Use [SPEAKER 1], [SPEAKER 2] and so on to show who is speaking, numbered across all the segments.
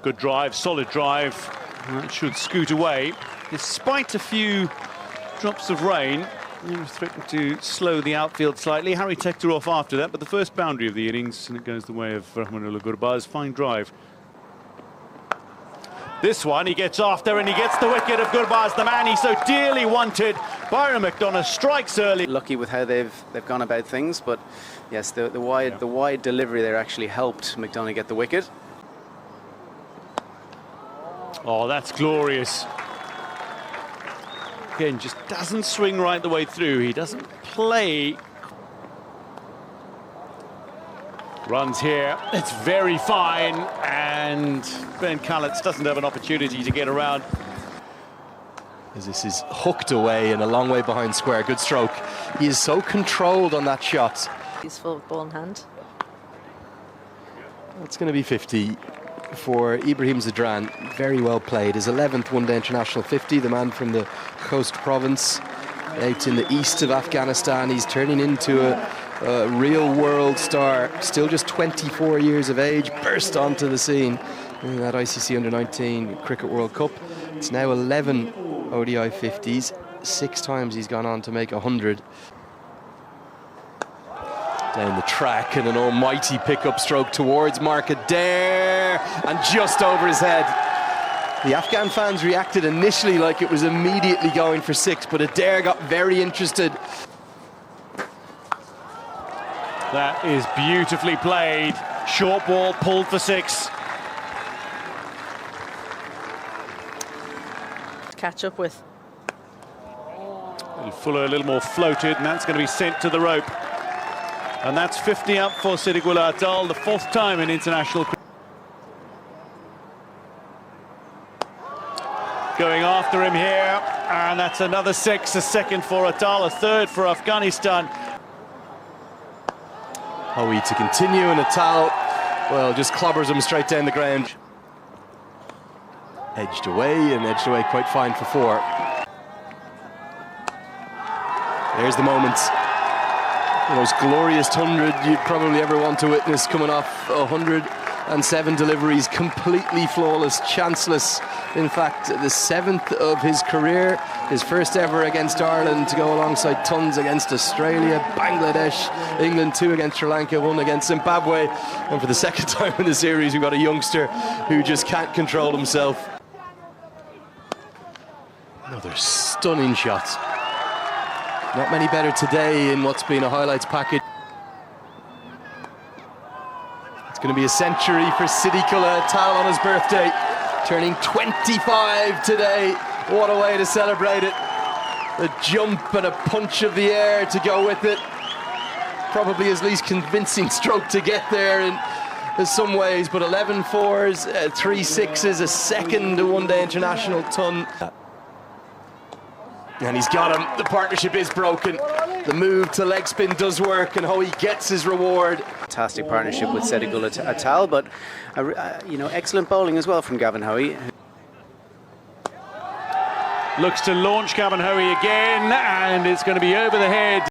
[SPEAKER 1] Good drive, solid drive. It should scoot away. Despite a few drops of rain, he was threatened to slow the outfield slightly. Harry Tector off after that, but the first boundary of the innings, and it goes the way of Rahmanullah Gurbaz. Fine drive. This one, he gets after and he gets the wicket of Gurbaz, the man he so dearly wanted. Byron McDonough strikes early.
[SPEAKER 2] Lucky with how they've gone about things, but yes, the wide delivery there actually helped McDonough get the wicket.
[SPEAKER 1] Oh, that's glorious. Again, just doesn't swing right the way through. He doesn't play. Runs here, it's very fine, and Ben Callets doesn't have an opportunity to get around.
[SPEAKER 3] As this is hooked away and a long way behind square. Good stroke. He is so controlled on that shot.
[SPEAKER 4] Useful ball in hand.
[SPEAKER 3] It's going to be 50 for Ibrahim Zadran. Very well played. His 11th one-day international 50. The man from the Coast Province out in the east of Afghanistan. He's turning into a real world star. Still just 24 years of age. Burst onto the scene in that ICC Under-19 Cricket World Cup. It's now 11 ODI 50s. 6 times he's gone on to make 100. Down the track and an almighty pickup stroke towards Mark Adair and just over his head. The Afghan fans reacted initially like it was immediately going for 6, but Adair got very interested.
[SPEAKER 1] That is beautifully played. Short ball pulled for 6.
[SPEAKER 4] Catch up with.
[SPEAKER 1] Fuller a little more floated, and that's going to be sent to the rope. And that's 50 up for Siddiqullah Atal, the 4th time in international cricket. Going after him here, and that's another 6, a second for Atal, a 3rd for Afghanistan.
[SPEAKER 3] Hoey to continue, and Atal, well, just clobbers him straight down the ground. Edged away quite fine for 4. There's the moment. The most glorious 100 you'd probably ever want to witness, coming off 107 deliveries, completely flawless, chanceless. In fact, the 7th of his career, his first ever against Ireland, to go alongside tons against Australia, Bangladesh, England, 2 against Sri Lanka, 1 against Zimbabwe. And for the 2nd time in the series, we've got a youngster who just can't control himself. Another stunning shot. Not many better today in what's been a highlights package. It's going to be a century for Siddiqullah Atal on his birthday, turning 25 today. What a way to celebrate it. A jump and a punch of the air to go with it. Probably his least convincing stroke to get there in some ways, but 11 fours, 3 sixes, a 2nd one-day international ton. And he's got him. The partnership is broken. The move to leg spin does work, and Hoey gets his reward.
[SPEAKER 2] Fantastic partnership with Siddiqullah Atal, but excellent bowling as well from Gavin Hoey.
[SPEAKER 1] Looks to launch Gavin Hoey again, and it's going to be over the head.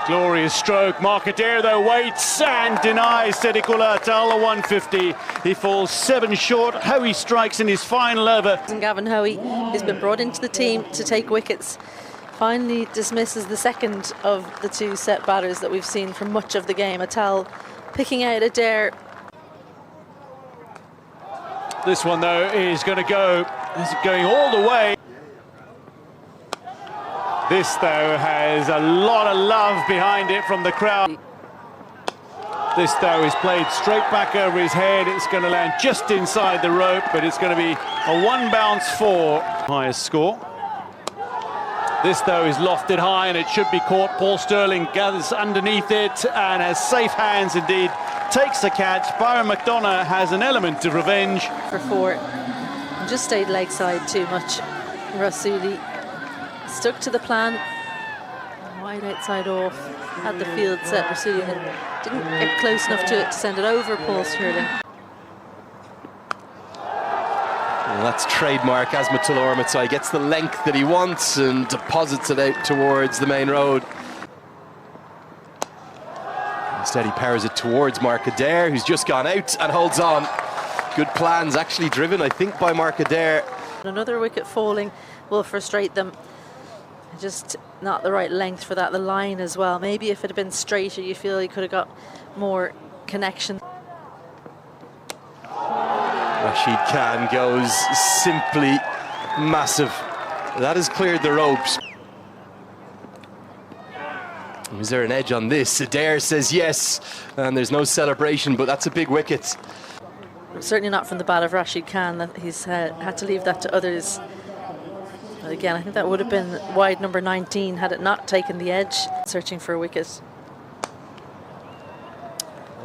[SPEAKER 1] Glorious stroke. Mark Adair, though, waits and denies Siddiqullah Atal a 150. He falls 7 short. Hoey strikes in his final over.
[SPEAKER 4] And Gavin Hoey has been brought into the team to take wickets. Finally dismisses the 2nd of the 2 set batters that we've seen for much of the game. Atal picking out Adair.
[SPEAKER 1] This one, though, is going to go. Is going all the way. This, though, has a lot of love behind it from the crowd. This, though, is played straight back over his head. It's going to land just inside the rope, but it's going to be a 1-bounce 4. Highest score. This, though, is lofted high, and it should be caught. Paul Stirling gathers underneath it and has safe hands indeed. Takes the catch. Byron McDonough has an element of revenge.
[SPEAKER 4] For 4. And just stayed leg side too much. Rasuli stuck to the plan. Wide outside off. Had the field set. Rasuli didn't get close enough to it to send it over Paul Stirling.
[SPEAKER 3] Well, that's trademark Azmatullah Ormatsai. Gets the length that he wants and deposits it out towards the main road. Instead he powers it towards Mark Adair, who's just gone out and holds on. Good plans, actually driven, I think, by Mark Adair.
[SPEAKER 4] Another wicket falling will frustrate them. Just not the right length for that. The line as well. Maybe if it had been straighter, you feel he could have got more connection.
[SPEAKER 3] Rashid Khan goes simply massive. That has cleared the ropes. Is there an edge on this? Adair says yes, and there's no celebration, but that's a big wicket.
[SPEAKER 4] Certainly not from the bat of Rashid Khan. That he's had to leave that to others. But again, I think that would have been wide number 19 had it not taken the edge. Searching for a wicket.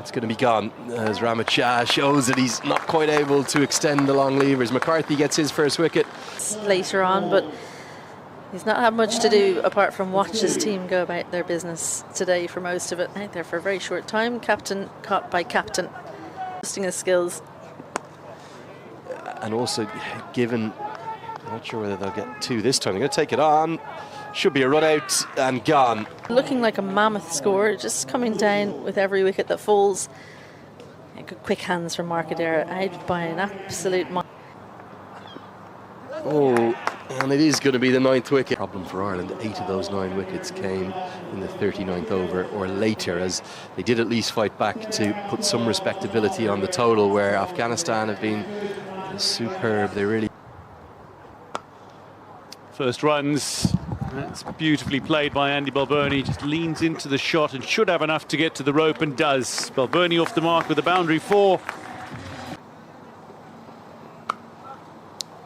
[SPEAKER 3] It's going to be gone as Ramit Shah shows that he's not quite able to extend the long levers. McCarthy gets his first wicket.
[SPEAKER 4] Later on, but he's not had much to do apart from watch his team go about their business today for most of it. I think they're for a very short time. Captain caught by captain. Testing his skills.
[SPEAKER 3] And also given, I'm not sure whether they'll get two this time. They're going to take it on. Should be a run out and gone.
[SPEAKER 4] Looking like a mammoth score, just coming down with every wicket that falls. Good quick hands from Mark Adair, out by an absolute.
[SPEAKER 3] Oh, and it is going to be the 9th wicket. Problem for Ireland, 8 of those 9 wickets came in the 39th over or later, as they did at least fight back to put some respectability on the total, where Afghanistan have been superb. They really.
[SPEAKER 1] First runs. That's beautifully played by Andy Balbirnie. Just leans into the shot and should have enough to get to the rope, and does. Balbirnie off the mark with a boundary 4.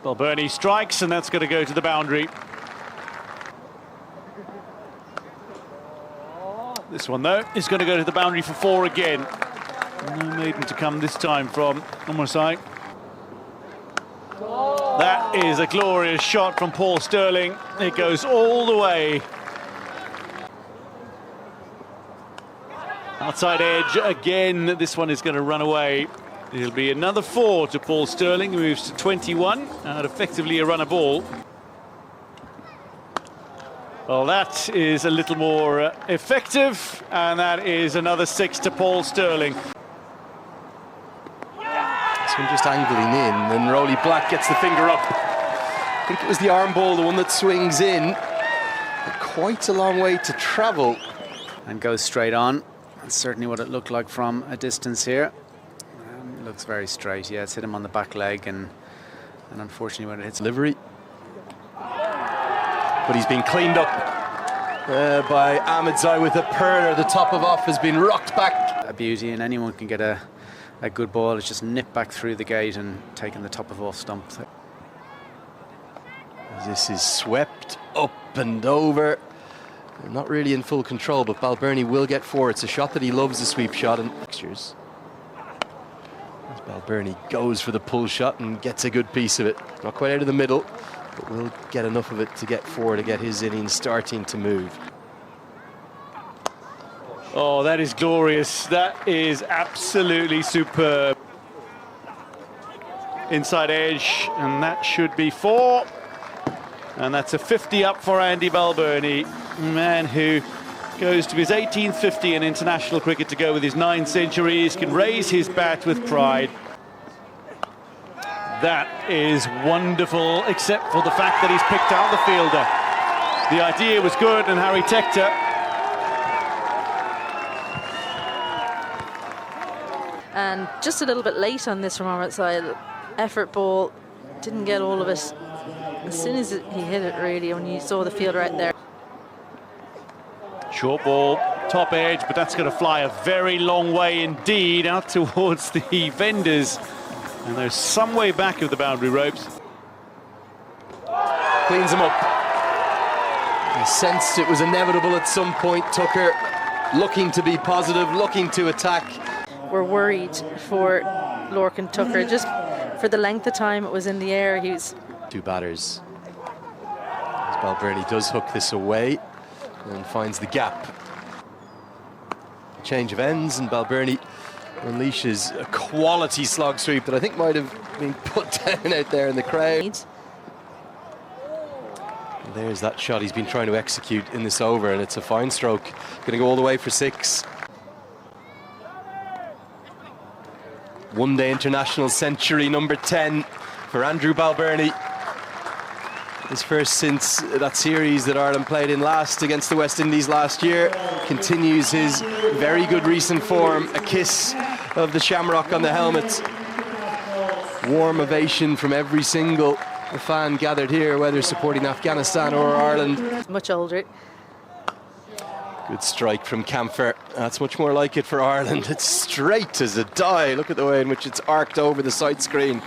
[SPEAKER 1] Balbirnie strikes, and that's going to go to the boundary. This one, though, is going to go to the boundary for 4 again. No maiden to come this time from Omorsai. That is a glorious shot from Paul Stirling. It goes all the way. Outside edge again. This one is going to run away. It'll be another 4 to Paul Stirling, who moves to 21, and effectively a run a ball. Well, that is a little more effective, and that is another 6 to Paul Stirling.
[SPEAKER 3] This one just angling in, and Rowley Black gets the finger up. I think it was the arm ball, the one that swings in. Quite a long way to travel.
[SPEAKER 2] And goes straight on. That's certainly what it looked like from a distance here. It looks very straight. Yeah, it's hit him on the back leg, and unfortunately when it hits
[SPEAKER 3] delivery. But he's been cleaned up by Ahmedzai with a purr. The top of off has been rocked back.
[SPEAKER 2] A beauty, and anyone can get a good ball. It's just nipped back through the gate and taken the top of off stump.
[SPEAKER 3] This is swept up and over. They're not really in full control, but Balbirnie will get 4. It's a shot that he loves, a sweep shot. And fixtures. As Balbirnie goes for the pull shot and gets a good piece of it. Not quite out of the middle, but will get enough of it to get 4 to get his innings starting to move.
[SPEAKER 1] Oh, that is glorious. That is absolutely superb. Inside edge, and that should be 4. And that's a 50 up for Andy Balbirnie, man who goes to his 18th 50 in international cricket to go with his 9 centuries, can raise his bat with pride. That is wonderful, except for the fact that he's picked out the fielder. The idea was good, and Harry Tector.
[SPEAKER 4] And just a little bit late on this from our side. Effort ball, didn't get all of it. As soon as he hit it, really, when you saw the fielder out there.
[SPEAKER 1] Short ball, top edge, but that's going to fly a very long way indeed out towards the vendors. And they're some way back of the boundary ropes.
[SPEAKER 3] Cleans him up. He sensed it was inevitable at some point. Tucker looking to be positive, looking to attack.
[SPEAKER 4] We're worried for Lorcan Tucker, just for the length of time it was in the air. He was
[SPEAKER 3] 2 batters. As Balbirnie does hook this away and finds the gap. Change of ends, and Balbirnie unleashes a quality slog sweep that I think might have been put down out there in the crowd. And there's that shot he's been trying to execute in this over, and it's a fine stroke. Going to go all the way for 6. One-day international century, number 10 for Andrew Balbirnie. His first since that series that Ireland played in last against the West Indies last year. Continues his very good recent form. A kiss of the shamrock on the helmet. Warm ovation from every single fan gathered here, whether supporting Afghanistan or Ireland.
[SPEAKER 4] Much older.
[SPEAKER 3] Good strike from Camphor. That's much more like it for Ireland. It's straight as a die. Look at the way in which it's arced over the side screen.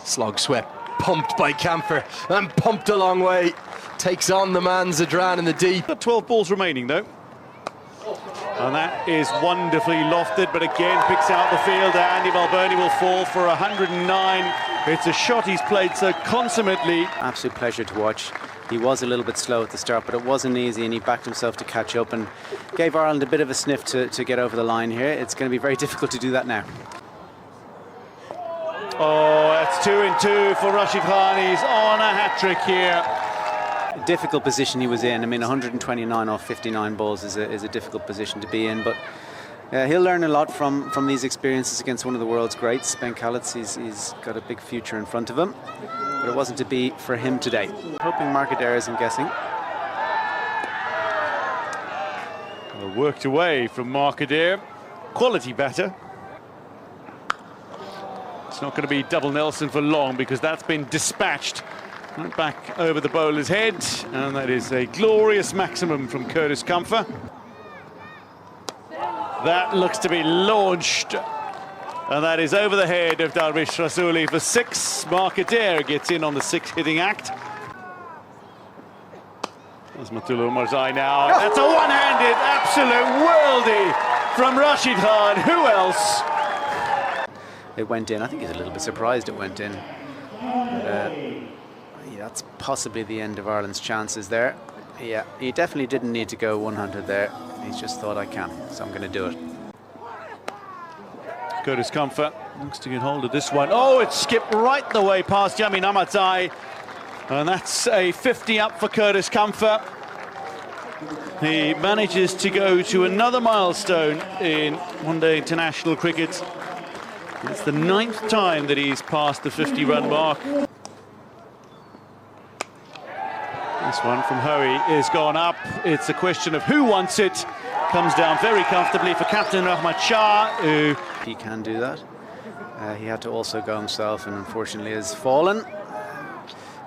[SPEAKER 3] Slog swept, pumped by Camphor and pumped a long way. Takes on the man Zadran in the deep.
[SPEAKER 1] 12 balls remaining though. And that is wonderfully lofted, but again picks out the fielder. Andy Balbirnie will fall for 109. It's a shot he's played so consummately.
[SPEAKER 2] Absolute pleasure to watch. He was a little bit slow at the start, but it wasn't easy, and he backed himself to catch up and gave Ireland a bit of a sniff to get over the line here. It's going to be very difficult to do that now.
[SPEAKER 1] Oh, that's 2 in 2 for Rashid Khan. He's on a hat-trick here.
[SPEAKER 2] Difficult position he was in. I mean, 129 off 59 balls is a difficult position to be in, but he'll learn a lot from these experiences against one of the world's greats. Ben Khalid's, he's got a big future in front of him, but it wasn't to be for him today. Hoping Markadairs, I'm guessing.
[SPEAKER 1] Well, worked away from Markadair. Quality batter. It's not going to be double Nelson for long because that's been dispatched right back over the bowler's head, and that is a glorious maximum from Curtis Comfer. That looks to be launched, and that is over the head of Darvish Rasuli for 6. Markadair gets in on the 6 hitting act. There's Matula Umarzai now. That's a one-handed absolute worldie from Rashid Khan. Who else?
[SPEAKER 2] It went in. I think he's a little bit surprised it went in. But, yeah, that's possibly the end of Ireland's chances there. Yeah, he definitely didn't need to go 100 there. He's just thought, I can, so I'm going to do it.
[SPEAKER 1] Curtis Comfer looks to get hold of this one. Oh, it skipped right the way past Yamin Amatai. And that's a 50 up for Curtis Comfer. He manages to go to another milestone in one-day international cricket. It's the 9th time that he's passed the 50-run mark. This one from Hoey is gone up. It's a question of who wants it. Comes down very comfortably for Captain Rahmat Shah, who...
[SPEAKER 2] He can do that. He had to also go himself and unfortunately has fallen.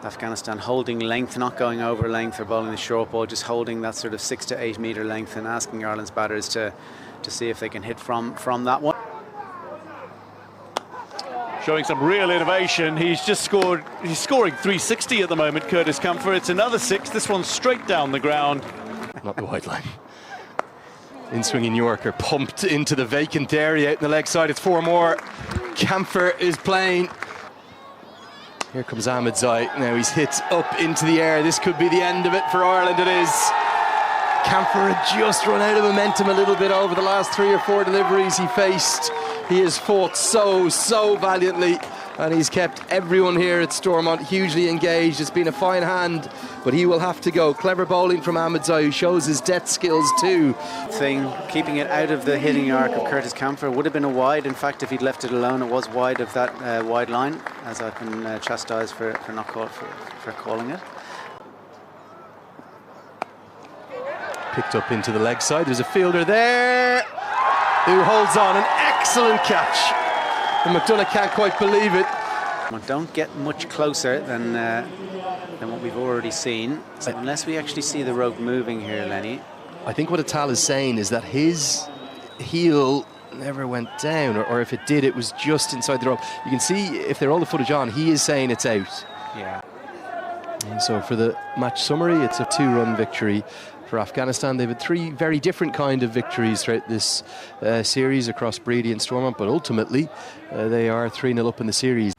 [SPEAKER 2] Afghanistan holding length, not going over length or bowling the short ball, just holding that sort of 6 to 8 metre length and asking Ireland's batters to see if they can hit from that one.
[SPEAKER 1] Showing some real innovation. He's just scored, he's scoring 360 at the moment, Curtis Comfer. It's another 6, this one's straight down the ground.
[SPEAKER 3] Not the wide line. In-swinging Yorker pumped into the vacant area out in the leg side. It's 4 more. Camphor is playing. Here comes Ahmedzai. Now he's hit up into the air. This could be the end of it for Ireland. It is. Camphor had just run out of momentum a little bit over the last 3 or 4 deliveries he faced. He has fought so valiantly, and he's kept everyone here at Stormont hugely engaged. It's been a fine hand, but he will have to go. Clever bowling from Ahmedzai, who shows his death skills too.
[SPEAKER 2] Keeping it out of the hitting arc of Curtis Camphor would have been a wide. In fact, if he'd left it alone, it was wide of that wide line, as I've been chastised for not for calling it.
[SPEAKER 3] Picked up into the leg side. There's a fielder there who holds on. An excellent catch. And McDonagh can't quite believe it.
[SPEAKER 2] Don't get much closer than what we've already seen. So unless we actually see the rope moving here, Lenny.
[SPEAKER 3] I think what Atal is saying is that his heel never went down, or if it did, it was just inside the rope. You can see if they're all the footage on, he is saying it's out.
[SPEAKER 2] Yeah.
[SPEAKER 3] And so for the match summary, it's a 2-run victory for Afghanistan. They've had 3 very different kind of victories throughout this series across Brady and Stormont, but ultimately they are 3-0 up in the series.